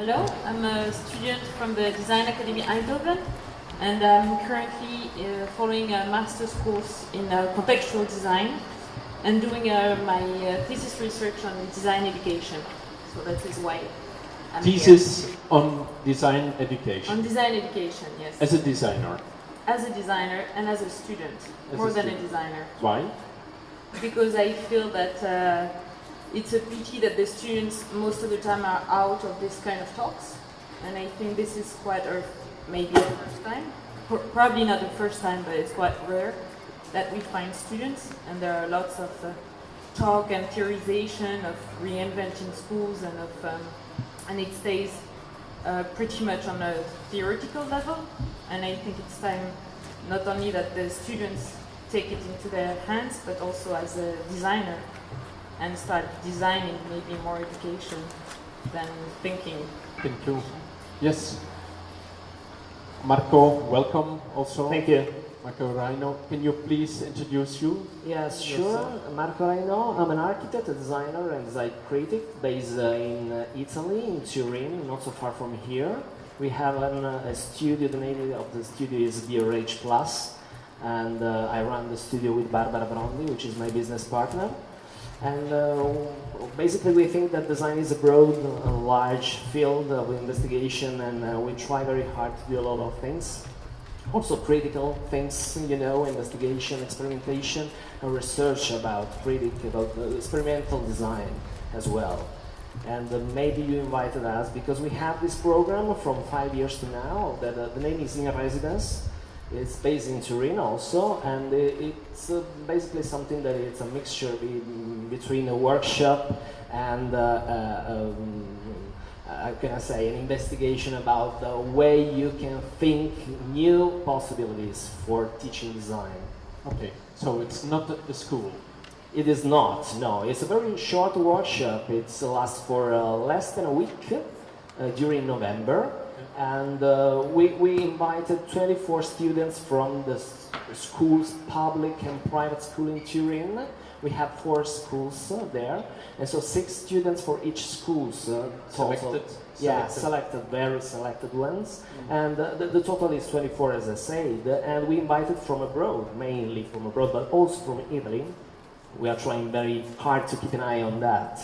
Hello, I'm a student from the Design Academy Eindhoven, and I'm currently following a master's course in contextual design and doing my thesis research on design education. So that is why I'm Thesis here. on design education. On design education, yes. As a designer. As a designer and as a student, more than a designer. Why? Because I feel that it's a pity that the students most of the time are out of this kind of talks, and I think this is quite, or maybe the first time, probably not the first time, but it's quite rare that we find students, and there are lots of talk and theorization of reinventing schools, and it stays pretty much on a theoretical level, and I think it's time not only that the students take it into their hands, but also as a designer, and start designing maybe more education than thinking. Thank you. Yes. Marco, welcome also. Thank you. Marco Raino, can you please introduce you? Yes, sure. Marco Raino. I'm an architect, a designer, and design critic based in Italy, in Turin, not so far from here. We have a studio. The name of the studio is VRH Plus, and I run the studio with Barbara Brondi, which is my business partner. And basically we think that design is a broad, large field of investigation, and we try very hard to do a lot of things. Also critical things, you know, investigation, experimentation, and research about experimental design as well. And maybe you invited us because we have this program from 5 years to now, that the name is In Residence. It's based in Turin also, and it's basically something that it's a mixture between a workshop and how can I say, an investigation about the way you can think new possibilities for teaching design. Okay, so it's not a school. It is not, no. It's a very short workshop. It lasts for less than a week during November. And we invited 24 students from the schools, public and private school in Turin. We have 4 schools there, and so 6 students for each school. Selected? Yeah, selected, very selected ones. And the total is 24, as I said. And we invited from abroad, mainly from abroad, but also from Italy. We are trying very hard to keep an eye on that.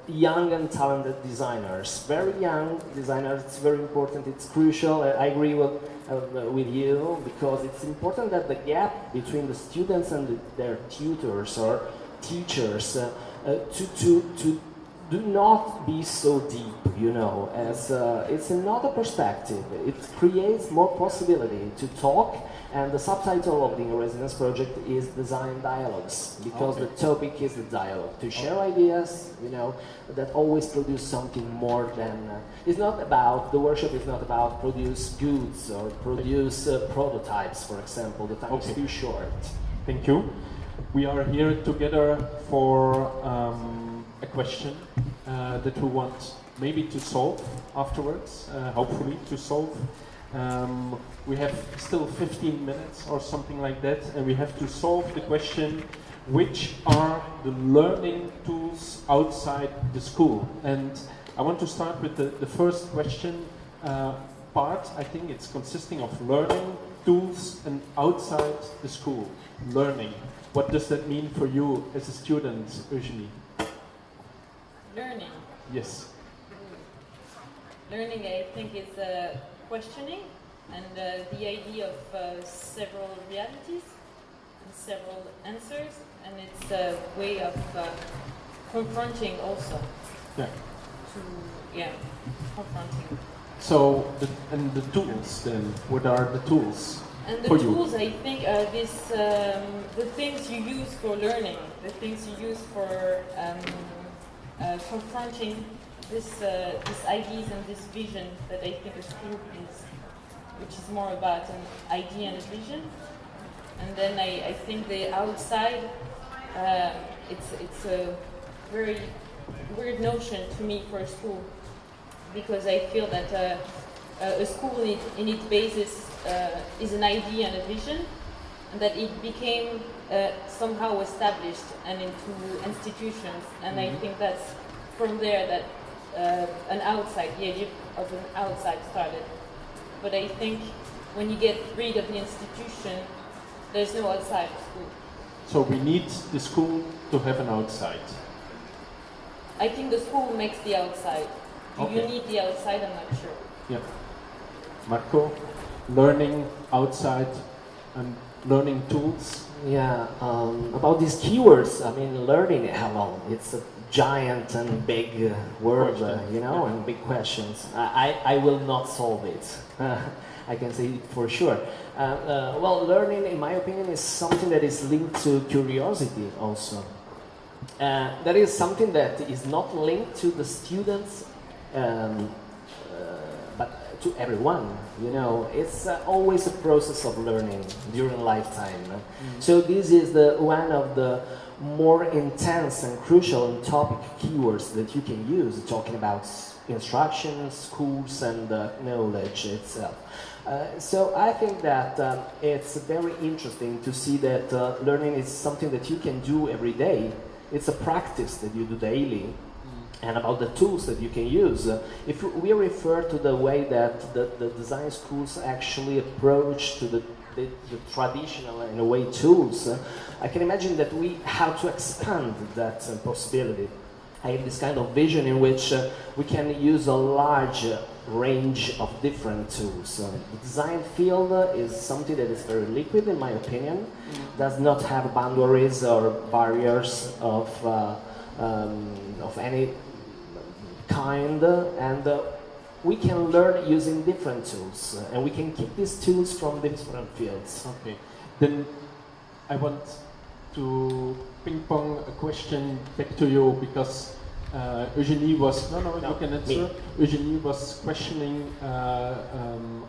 Young and talented designers, very young designers. It's very important. It's crucial. I agree with you, because it's important that the gap between the students and their tutors or teachers to do not be so deep, you know, as it's another perspective. It creates more possibility to talk, and the subtitle of the Residence project is Design Dialogues, because the topic is the dialogue, to share ideas, you know, that always produce something more than, it's not about, the workshop is not about produce goods or produce prototypes, for example. The time is too short. Thank you. We are here together for a question that we want maybe to solve afterwards, hopefully to solve. We have still 15 minutes or something like that, and we have to solve the question, which are the learning tools outside the school? And I want to start with the first question part. I think it's consisting of learning tools and outside the school. Learning. What does that mean for you as a student, Eugenie? Learning. Yes. Learning, I think, is questioning, and the idea of several realities and several answers, and it's a way of confronting also. Yeah. Confronting. So, the tools then, what are the tools? And the for tools, you? I think, are the things you use for learning, the things you use for confronting these ideas and this vision that I think a school is, which is more about an idea and a vision. And then I think the outside, it's a very weird notion to me for a school, because I feel that a school in its basis is an idea and a vision, and that it became somehow established and into institutions. And I think that's from there that an outside, the idea of an outside started. But I think when you get rid of the institution, there's no outside of school. So we need the school to have an outside. I think the school makes the outside. Do you Okay. need the outside? I'm not sure. Yeah. Marco, learning outside and learning tools. Yeah, about these keywords, I mean, learning, well, it's a giant and big word, Question. you know, and big questions. I will not solve it. I can say it for sure. Well, learning, in my opinion, is something that is linked to curiosity also. That is something that is not linked to the students, but to everyone. You know, it's always a process of learning during lifetime. So this is one of the more intense and crucial and topic keywords that you can use, talking about instruction, schools, and knowledge itself. So I think that it's very interesting to see that learning is something that you can do every day. It's a practice that you do daily. And about the tools that you can use. If we refer to the way that the design schools actually approach to the traditional, in a way, tools, I can imagine that we have to expand that possibility. I have this kind of vision in which we can use a large range of different tools. The design field is something that is very liquid, in my opinion, does not have boundaries or barriers of any kind, and we can learn using different tools, and we can keep these tools from different fields. Okay. Then I want to ping pong a question back to you because Eugenie was you can answer. me. Eugenie was questioning,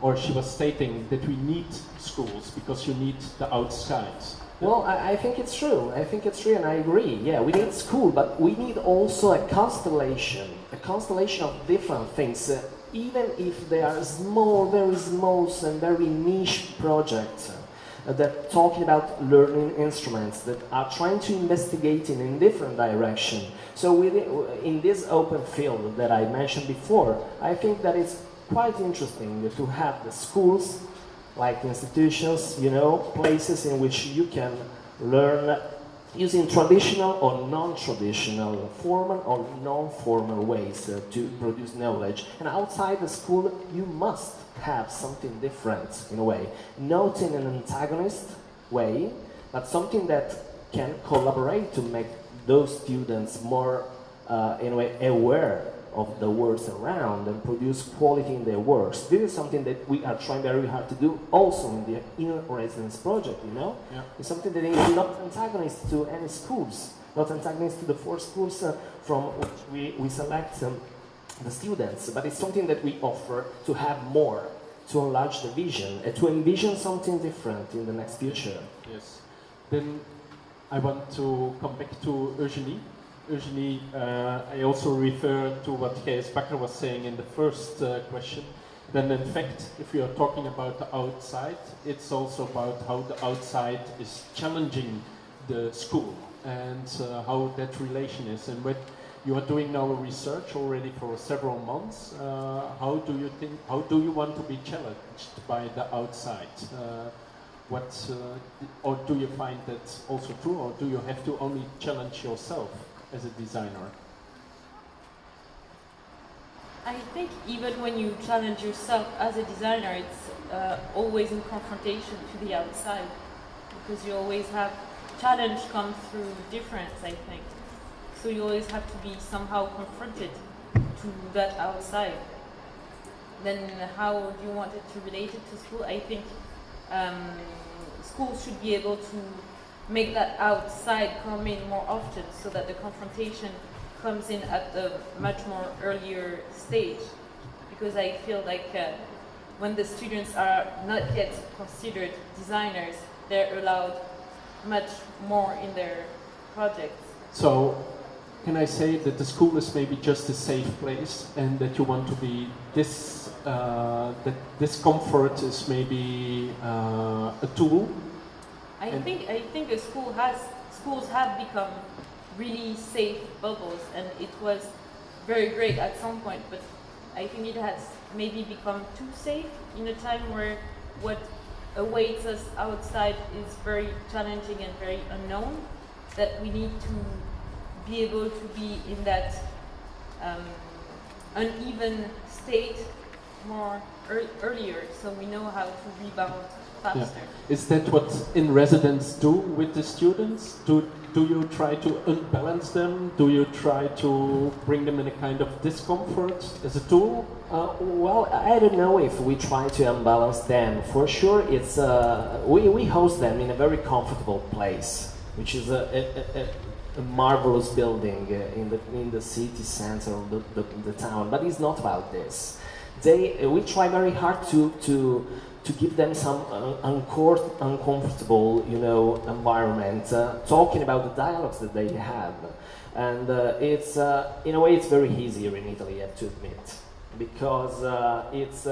or she was stating that we need schools because you need the outside. Well, I think it's true. I think it's true, and I agree. Yeah, we need school, but we need also a constellation of different things. Even if they are small, very small, and very niche projects that talking about learning instruments that are trying to investigate in different direction. So in this open field that I mentioned before, I think that it's quite interesting to have the schools, like institutions, you know, places in which you can learn using traditional or non-traditional, formal or non-formal ways to produce knowledge. And outside the school, you must have something different in a way, not in an antagonist way, but something that can collaborate to make those students more, in a way, aware of the works around and produce quality in their works. This is something that we are trying very hard to do also in the inner residence project, you know? Yeah. It's something that is not antagonist to any schools, not antagonist to the 4 schools from which we select the students, but it's something that we offer to have more, to enlarge the vision, and to envision something different in the next future. Yes. Then I want to come back to Eugenie. Eugenie, I also refer to what Gijs Bakker was saying in the first question. Then in fact, if we are talking about the outside, it's also about how the outside is challenging the school and how that relation is. And when you are doing now research already for several months, how do you want to be challenged by the outside? Or do you find that also true, or do you have to only challenge yourself as a designer? I think even when you challenge yourself as a designer, it's always in confrontation to the outside, because you always have challenge comes through difference, I think. So you always have to be somehow confronted to that outside. Then how do you want it to relate it to school? I think schools should be able to make that outside come in more often, so that the confrontation comes in at a much more earlier stage. Because I feel like when the students are not yet considered designers, they're allowed much more in their projects. So, can I say that the school is maybe just a safe place, and that you want to be this, that this comfort is maybe a tool? I think schools have become really safe bubbles, and it was very great at some point, but I think it has maybe become too safe in a time where what awaits us outside is very challenging and very unknown, that we need to be able to be in that uneven state more earlier, so we know how to rebound faster. Yeah. Is that what in residence do with the students? Do you try to unbalance them? Do you try to bring them in a kind of discomfort as a tool? Well, I don't know if we try to unbalance them. For sure, it's we host them in a very comfortable place, which is a marvelous building in the city center of the town. But it's not about this. We try very hard to give them some uncomfortable, environment, talking about the dialogues that they have, and it's in a way it's very easy here in Italy, I have to admit, because it's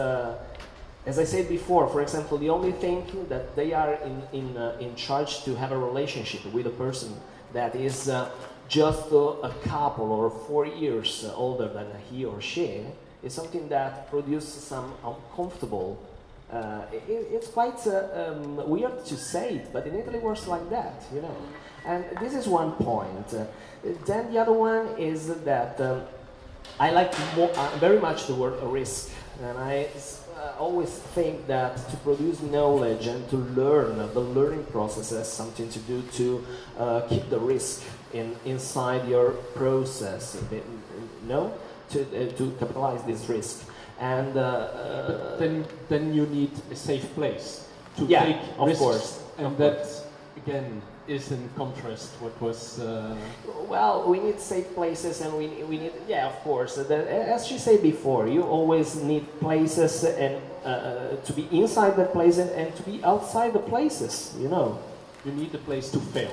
as I said before. For example, the only thing that they are in charge to have a relationship with a person that is just a couple or 4 years older than he or she is something that produces some uncomfortable. It's quite weird to say it, but in Italy it works like that, And this is one point. Then the other one is that I like very much the word risk, and I always think that to produce knowledge and to learn, the learning process has something to do to keep the risk inside your process, to capitalize this risk. And but then you need a safe place to yeah, take of risks, course. and that again is in contrast what was. Well, we need safe places, and we need of course. As you said before, you always need places and to be inside the places and to be outside the places. You need a place to fail.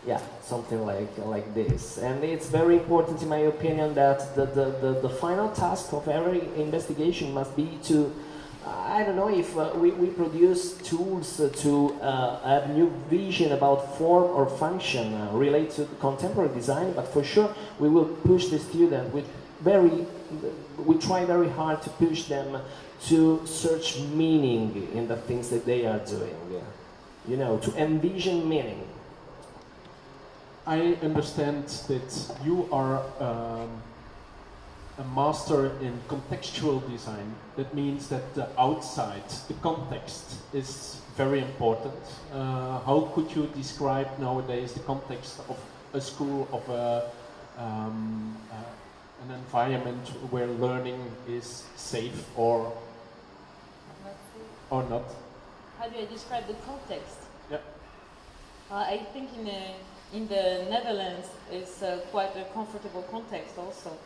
Yeah, something like this, and it's very important, in my opinion, that the final task of every investigation must be to, I don't know if we produce tools to have new vision about form or function related to contemporary design, but for sure we will push the student we try very hard to push them to search meaning in the things that they are doing, to envision meaning. I understand that you are a master in contextual design. That means that the outside, the context, is very important. How could you describe nowadays the context of a school, of an environment where learning is safe or not? How do I describe the context? Yeah. I think in the Netherlands is quite a comfortable context also,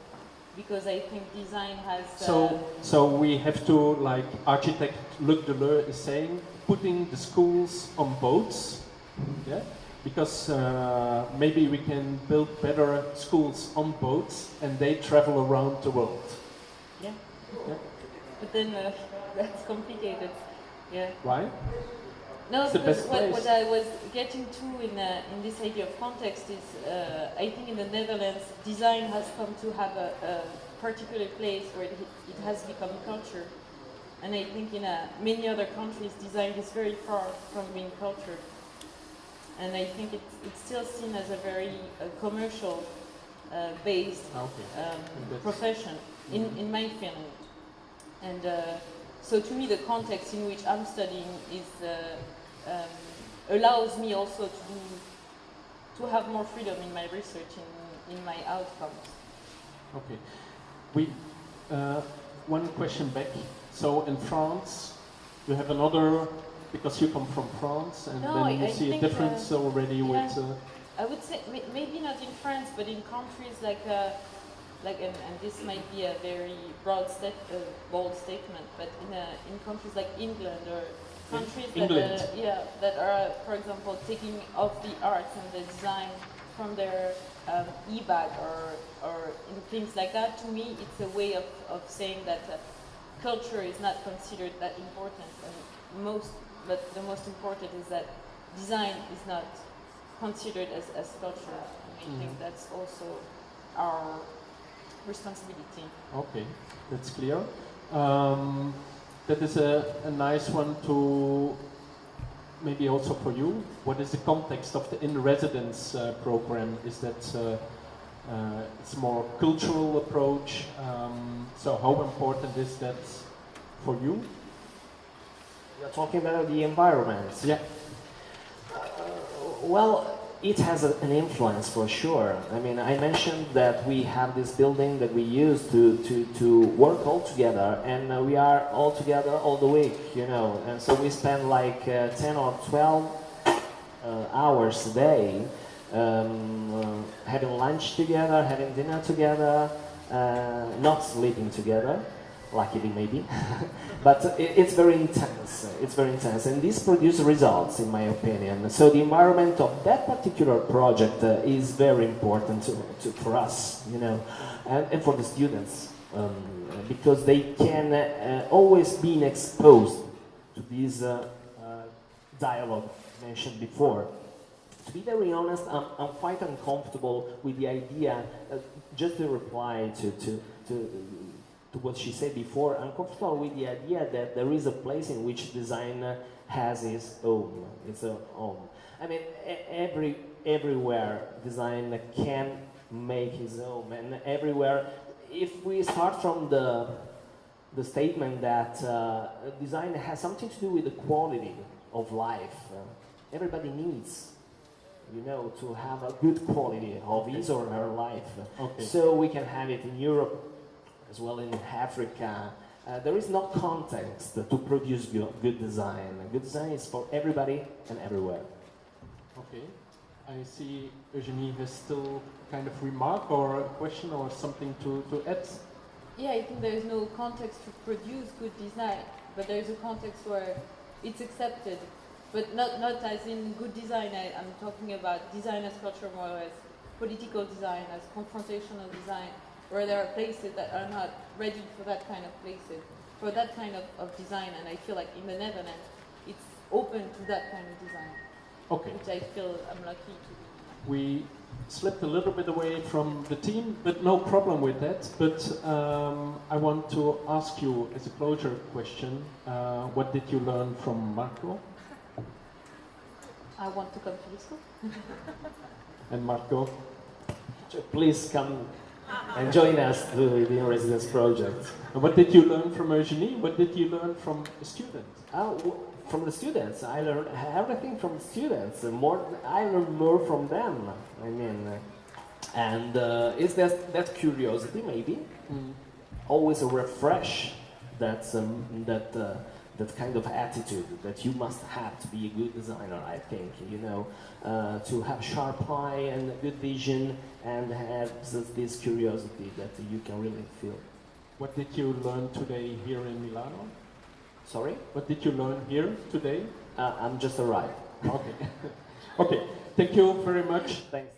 because I think design has. So we have to, like architect Luc Deleur is saying, putting the schools on boats, yeah, because maybe we can build better schools on boats and they travel around the world. Yeah. But then that's complicated. Yeah. Why? No, because what I was getting to in this idea of context is, I think in the Netherlands, design has come to have a particular place where it has become culture. And I think in many other countries, design is very far from being cultured. And I think it's still seen as a very commercial based profession, in my feeling. And so to me, the context in which I'm studying is allows me also to have more freedom in my research, in my outcomes. Okay. We one question back. So in France, you have another, because you come from France, and then you see a difference already with. I would say maybe not in France, but in countries like and this might be a very bold statement, but in countries like England or countries that are, for example, taking off the arts and the design from their e-bag or in things like that. To me, it's a way of saying that culture is not considered that important, but the most important is that design is not considered as culture. And I think that's also our responsibility. Okay, that's clear. That is a nice one to maybe also for you. What is the context of the in-residence program? Is that it's more cultural approach? So how important is that for you? You're talking about the environment. Yeah. Well, it has an influence for sure. I mean, I mentioned that we have this building that we use to work all together, and we are all together all the week, you know. And so we spend like 10 or 12 hours a day having lunch together, having dinner together, not sleeping together. Luckily, maybe, but it's very intense. It's very intense, and this produces results, in my opinion. So the environment of that particular project is very important for us, you know, and for the students, because they can always be exposed to this dialogue mentioned before. To be very honest, I'm quite uncomfortable with the idea. Just to reply to what she said before, I'm comfortable with the idea that there is a place in which design has its home. It's a home. I mean, everywhere design can make his home, and everywhere. If we start from the statement that design has something to do with the quality of life, everybody needs, you know, to have a good quality of his or her life. Okay. So we can have it in Europe, as well in Africa. There is no context to produce good design. Good design is for everybody and everywhere. Okay. I see Eugenie has still kind of remark or a question or something to add. Yeah, I think there is no context to produce good design, but there is a context where it's accepted, but not as in good design. I'm talking about design as culture, more as political design, as confrontational design, where there are places that are not ready for that kind of places, for that kind of design, and I feel like in the Netherlands, it's open to that kind of design. Okay. Which I feel I'm lucky to be. We slipped a little bit away from the team, but no problem with that. But I want to ask you, as a closure question, what did you learn from Marco? I want to come to the school. And Marco? Please come and join us to the residence project. And what did you learn from Eugenie? What did you learn from the students? From the students, I learned everything from the students. I learned more from them. I mean, and it's that curiosity, maybe, always a refresh. That kind of attitude that you must have to be a good designer. I think, you know, to have sharp eye and good vision, and have this curiosity that you can really feel. What did you learn today here in Milano? Sorry? What did you learn here today? I'm just arrived. Okay. Okay. Thank you very much. Thanks.